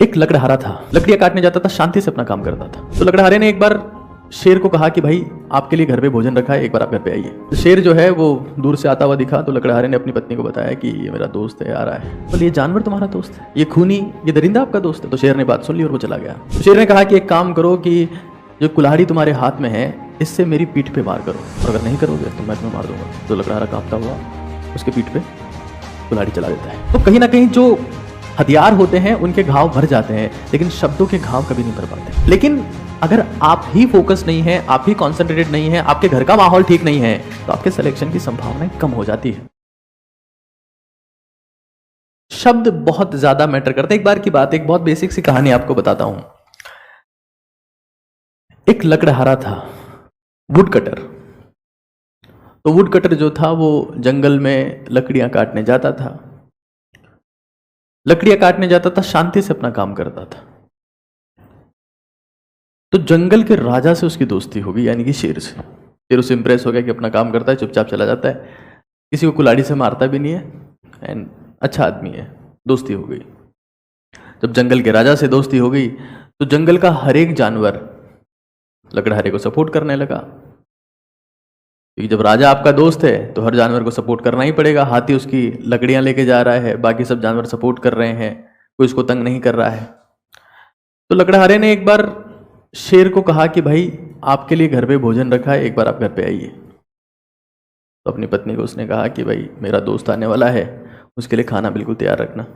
एक लकड़हारा था, लकड़ियां काटने जाता था, शांति से अपना काम करता था। तो लकड़हारे ने एक बार शेर को कहा कि भाई आपके लिए घर पे भोजन रखा है, एक बार आप घर पे आइए। तो शेर जो है वो दूर से आता हुआ दिखा, तो लकड़हारे ने अपनी पत्नी को बताया कि ये मेरा दोस्त है, आ रहा है। बोले ये जानवर तुम्हारा दोस्त है, ये खूनी, ये दरिंदा आपका दोस्त है। तो शेर ने बात सुन ली और वो चला गया। तो शेर ने कहा कि एक काम करो कि जो कुल्हाड़ी तुम्हारे हाथ में है इससे मेरी पीठ पे वार करो, और अगर नहीं करोगे तो मैं तुम्हें मार दूंगा। तो लकड़हारा कांपता हुआ उसके पीठ पे कुल्हाड़ी चला देता है। तो कहीं ना कहीं जो हथियार होते हैं उनके घाव भर जाते हैं, लेकिन शब्दों के घाव कभी नहीं भर पाते। लेकिन अगर आप ही फोकस नहीं है, आप ही कॉन्सेंट्रेटेड नहीं है, आपके घर का माहौल ठीक नहीं है, तो आपके सिलेक्शन की संभावनाएं कम हो जाती है। शब्द बहुत ज्यादा मैटर करते हैं। एक बार की बात, एक बहुत बेसिक सी कहानी आपको बताता हूं। एक लकड़हारा था, वुड कटर। तो वुड कटर जो था वो जंगल में लकड़ियां काटने जाता था, लकड़ियां काटने जाता था, शांति से अपना काम करता था। तो जंगल के राजा से उसकी दोस्ती हो गई, यानी कि शेर से। शेर उससे इंप्रेस हो गया कि अपना काम करता है, चुपचाप चला जाता है, किसी को कुल्हाड़ी से मारता भी नहीं है, एंड अच्छा आदमी है। दोस्ती हो गई। जब जंगल के राजा से दोस्ती हो गई तो जंगल का हर एक जानवर लकड़हारे को सपोर्ट करने लगा, क्योंकि जब राजा आपका दोस्त है तो हर जानवर को सपोर्ट करना ही पड़ेगा। हाथी उसकी लकड़ियां लेके जा रहा है, बाकी सब जानवर सपोर्ट कर रहे हैं, कोई उसको तंग नहीं कर रहा है। तो लकड़हारे ने एक बार शेर को कहा कि भाई आपके लिए घर पे भोजन रखा है, एक बार आप घर पे आइए। तो अपनी पत्नी को उसने कहा कि भाई मेरा दोस्त आने वाला है, उसके लिए खाना बिल्कुल तैयार रखना।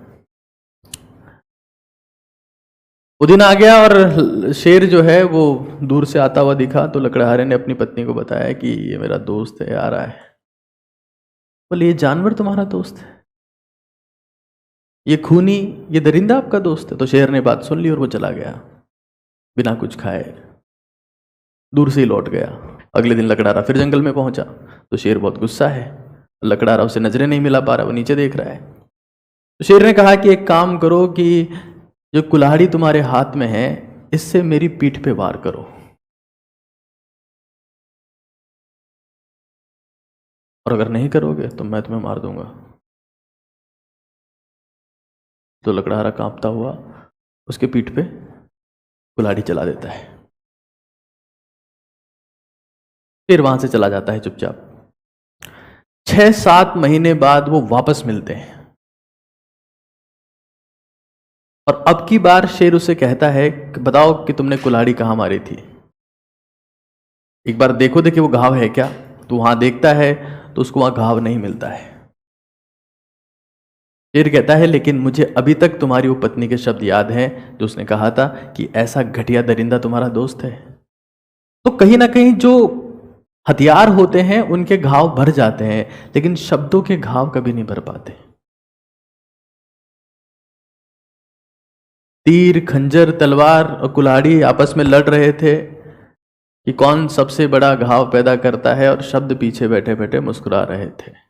वो दिन आ गया और शेर जो है वो दूर से आता हुआ दिखा, तो लकड़हारे ने अपनी पत्नी को बताया कि ये मेरा दोस्त है, आ रहा है। बोले ये जानवर तुम्हारा दोस्त है, ये खूनी, ये दरिंदा आपका दोस्त है। तो शेर ने बात सुन ली और वो चला गया बिना कुछ खाए, दूर से ही लौट गया। अगले दिन लकड़हारा फिर जंगल में पहुंचा तो शेर बहुत गुस्सा है, लकड़हारा उसे नजरें नहीं मिला पा रहा, वो नीचे देख रहा है। तो शेर ने कहा कि एक काम करो कि जो कुल्हाड़ी तुम्हारे हाथ में है इससे मेरी पीठ पे वार करो, और अगर नहीं करोगे तो मैं तुम्हें मार दूंगा। तो लकड़हारा कांपता हुआ उसके पीठ पे कुल्हाड़ी चला देता है, फिर वहां से चला जाता है चुपचाप। 6-7 महीने बाद वो वापस मिलते हैं, और अब की बार शेर उसे कहता है कि बताओ कि तुमने कुल्हाड़ी कहां मारी थी, एक बार देखो देखिए वो घाव है क्या। तो वहां देखता है तो उसको वहां घाव नहीं मिलता है। शेर कहता है लेकिन मुझे अभी तक तुम्हारी वो पत्नी के शब्द याद हैं जो उसने कहा था कि ऐसा घटिया दरिंदा तुम्हारा दोस्त है। तो कहीं ना कहीं जो हथियार होते हैं उनके घाव भर जाते हैं, लेकिन शब्दों के घाव कभी नहीं भर पाते। तीर, खंजर, तलवार और कुल्हाड़ी आपस में लड़ रहे थे कि कौन सबसे बड़ा घाव पैदा करता है, और शब्द पीछे बैठे बैठे मुस्कुरा रहे थे।